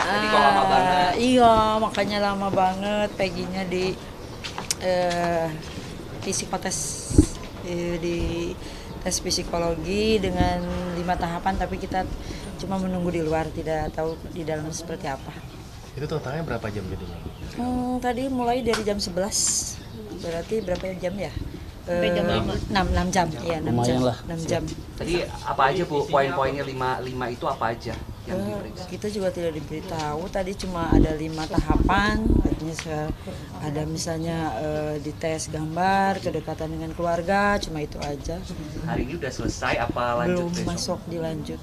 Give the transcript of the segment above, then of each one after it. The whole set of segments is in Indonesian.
Jadi kok lama banget? Iya, makanya lama banget Peggy-nya di psikotes, di tes psikologi dengan 5 tahapan, tapi kita cuma menunggu di luar, tidak tahu di dalam seperti apa. Itu totalnya berapa jam jadinya? Tadi mulai dari jam 11, berarti berapa jam ya? Sampai jam 6 jam, ya 6 jam. 6 jam. Tadi apa aja Bu, poin-poinnya 5 itu apa aja yang diperiksa? Kita juga tidak diberitahu, tadi cuma ada 5 tahapan, artinya ada misalnya dites gambar, kedekatan dengan keluarga, cuma itu aja. Hari ini udah selesai apa lanjut Belum besok? masuk dilanjut,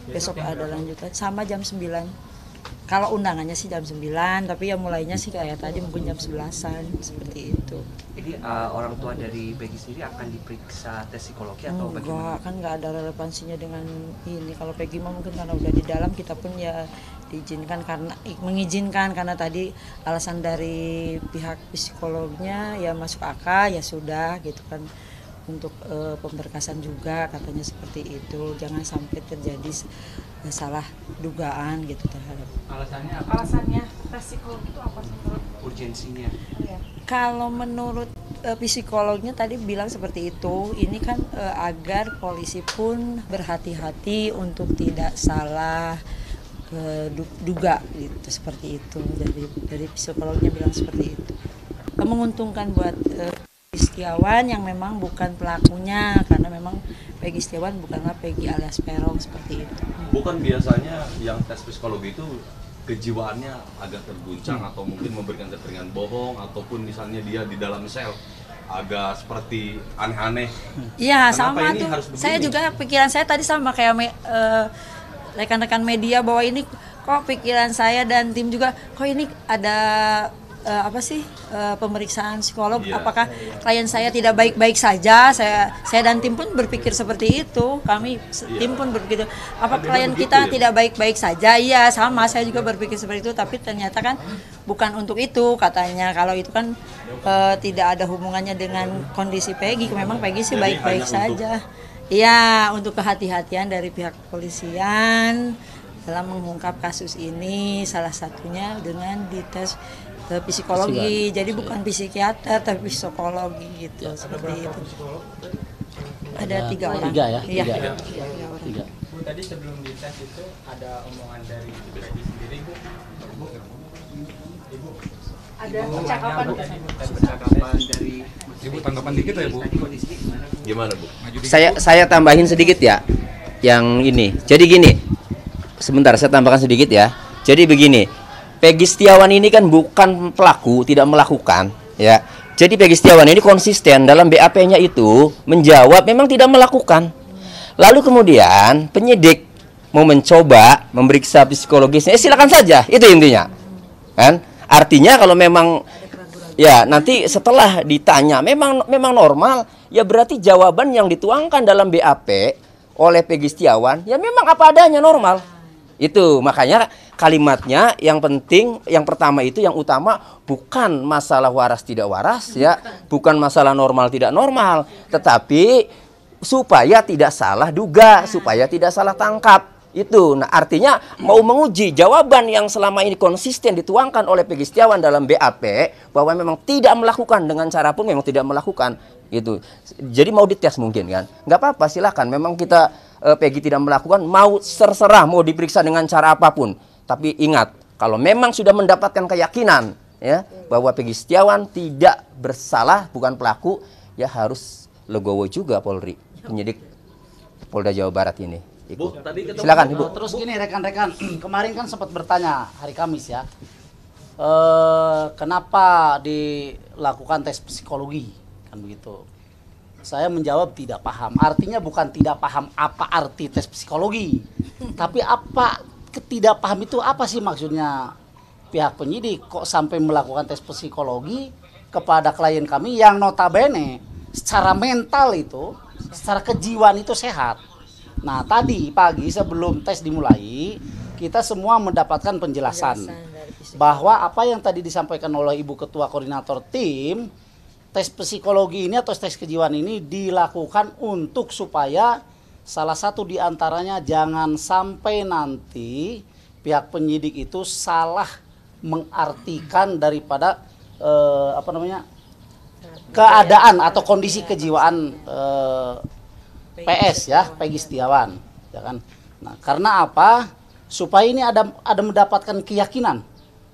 besok ada lanjutan sama jam 9. Kalau undangannya sih jam 9, tapi ya mulainya sih kayak tadi mungkin jam 11-an, seperti itu. Jadi orang tua dari Peggy sendiri akan diperiksa tes psikologi atau bagaimana? Enggak, kan nggak ada relevansinya dengan ini. Kalau Peggy mah mungkin karena udah di dalam, kita pun ya diizinkan karena mengizinkan karena tadi alasan dari pihak psikolognya ya masuk akal, ya sudah gitu kan. Untuk pemberkasan juga katanya seperti itu, jangan sampai terjadi salah dugaan gitu terhadap. Alasannya apa? Alasannya tes psikologi itu apa sih menurut? Urgensinya. Kalau menurut psikolognya tadi bilang seperti itu, ini kan agar polisi pun berhati-hati untuk tidak salah duga gitu, seperti itu. Dari psikolognya bilang seperti itu. Menguntungkan buat Peggy Setiawan yang memang bukan pelakunya, karena memang Peggy Setiawan bukanlah Peggy alias Peron, seperti itu. Bukan biasanya yang tes psikologi itu kejiwaannya agak terguncang atau mungkin memberikan keterangan bohong ataupun misalnya dia di dalam sel agak seperti aneh-aneh. Iya, Kenapa sama ini tuh. harus begini? Saya juga pikiran saya tadi sama kayak rekan-rekan media bahwa ini kok pikiran saya dan tim juga kok ini ada pemeriksaan psikolog. Iya. Apakah klien saya tidak baik-baik saja? Saya dan tim pun berpikir seperti itu. Kami tim pun berpikir apa Memang klien begitu kita ya? tidak baik-baik saja? Iya, sama saya juga berpikir seperti itu, tapi ternyata kan bukan untuk itu katanya. Kalau itu kan tidak ada hubungannya dengan kondisi Peggy. Memang Peggy sih Jadi baik-baik hanya saja. Iya, untuk kehati-hatian dari pihak kepolisian dalam mengungkap kasus ini, salah satunya dengan dites psikologi. Jadi bukan psikiater tapi psikologi gitu, seperti itu. Ada 3 orang. 3 ya? Iya. 3. 3 orang. 3. Bu, tadi sebelum dites itu ada omongan dari Peggy sendiri, Bu. Ibu. Ada percakapan Percakapan dari Ibu tanggapan dikit ya Bu? Gimana Bu? Saya tambahin sedikit ya. Yang ini. Jadi gini. Sebentar saya tambahkan sedikit ya. Jadi begini. Peggy Setiawan ini kan bukan pelaku, tidak melakukan, ya. Jadi Peggy Setiawan ini konsisten dalam BAP-nya itu menjawab memang tidak melakukan. Lalu kemudian penyidik mau mencoba memeriksa psikologisnya, silakan saja, itu intinya. Kan? Artinya kalau memang ya nanti setelah ditanya memang normal, ya berarti jawaban yang dituangkan dalam BAP oleh Peggy Setiawan ya memang apa adanya normal. Itu makanya kalimatnya yang penting, yang pertama itu yang utama bukan masalah waras tidak waras ya, bukan masalah normal tidak normal, tetapi supaya tidak salah duga, supaya tidak salah tangkap. Itu. Nah, artinya mau menguji jawaban yang selama ini konsisten dituangkan oleh Peggy Setiawan dalam BAP bahwa memang tidak melakukan dengan cara pun memang tidak melakukan gitu. Jadi mau dites mungkin kan? Nggak apa-apa, silakan. Memang kita Peggy tidak melakukan, mau terserah mau diperiksa dengan cara apapun. Tapi ingat, kalau memang sudah mendapatkan keyakinan ya bahwa Peggy Setiawan tidak bersalah, bukan pelaku, ya harus legowo juga Polri, penyidik Polda Jawa Barat ini. Bu, tadi Silakan Ibu. Terus gini rekan-rekan, kemarin kan sempat bertanya hari Kamis ya, kenapa dilakukan tes psikologi kan begitu. Saya menjawab tidak paham. Artinya bukan tidak paham apa arti tes psikologi, tapi apa ketidak paham itu apa sih maksudnya pihak penyidik kok sampai melakukan tes psikologi kepada klien kami yang notabene secara mental itu, secara kejiwaan itu sehat. Nah tadi pagi sebelum tes dimulai kita semua mendapatkan penjelasan bahwa apa yang tadi disampaikan oleh Ibu Ketua Koordinator Tim, tes psikologi ini atau tes kejiwaan ini dilakukan untuk supaya salah satu diantaranya jangan sampai nanti pihak penyidik itu salah mengartikan daripada keadaan atau kondisi kejiwaan PS ya, Peggy Setiawan, ya kan. Nah, karena apa? Supaya ini ada mendapatkan keyakinan,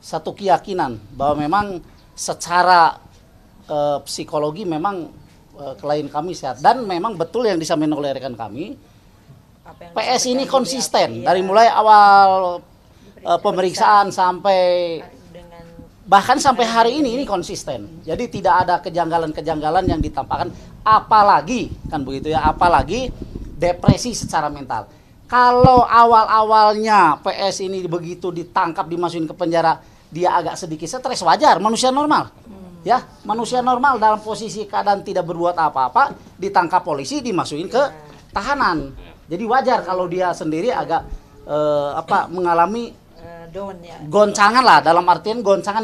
satu keyakinan bahwa memang secara psikologi memang klien kami sehat, dan memang betul yang disampaikan oleh rekan kami, PS ini konsisten dari mulai awal pemeriksaan sampai bahkan sampai hari ini konsisten. Jadi tidak ada kejanggalan-kejanggalan yang ditampakkan, apalagi kan begitu ya, apalagi depresi secara mental. Kalau awal-awalnya PS ini begitu ditangkap, dimasukin ke penjara, dia agak sedikit stres, wajar, manusia normal. Ya, manusia normal dalam posisi keadaan tidak berbuat apa-apa, ditangkap polisi, dimasukin ke tahanan. Jadi wajar kalau dia sendiri agak mengalami goncangan lah, dalam artian goncangan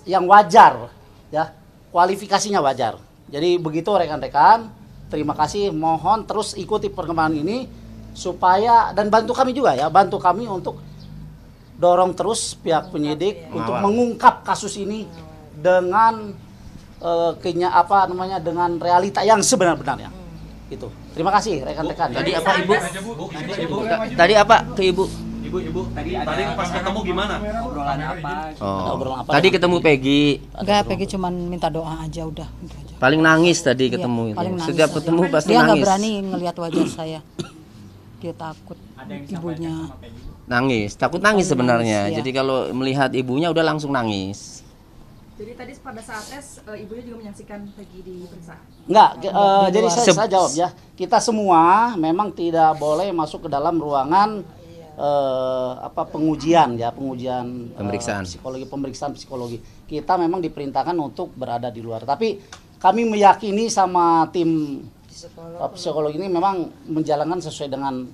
yang wajar, ya, kualifikasinya wajar. Jadi begitu rekan-rekan, terima kasih, mohon terus ikuti perkembangan ini supaya, dan bantu kami juga ya, bantu kami untuk dorong terus pihak penyidik untuk mengungkap kasus ini dengan dengan realita yang sebenar-benarnya. Itu. Terima kasih rekan-rekan. Tadi apa Ibu? Tadi apa ke Ibu? Ibu, tadi pas ketemu gimana? Obrolan apa? Obrolan apa? Tadi ketemu Peggy. Enggak, Peggy cuman minta doa aja udah. Gitu aja. Paling nangis tadi ketemu. Paling nangis. Setiap ketemu pasti dia nangis. nggak berani ngelihat wajah saya. Dia takut ibunya. Nangis, takut nangis sebenarnya. Nangis, ya. Jadi kalau melihat ibunya udah langsung nangis. Jadi tadi pada saat tes ibunya juga menyaksikan Peggy diperiksa. Enggak, jadi saya jawab ya. Kita semua memang tidak boleh masuk ke dalam ruangan pengujian pemeriksaan psikologi. Kita memang diperintahkan untuk berada di luar. Tapi kami meyakini sama tim psikologi ini memang menjalankan sesuai dengan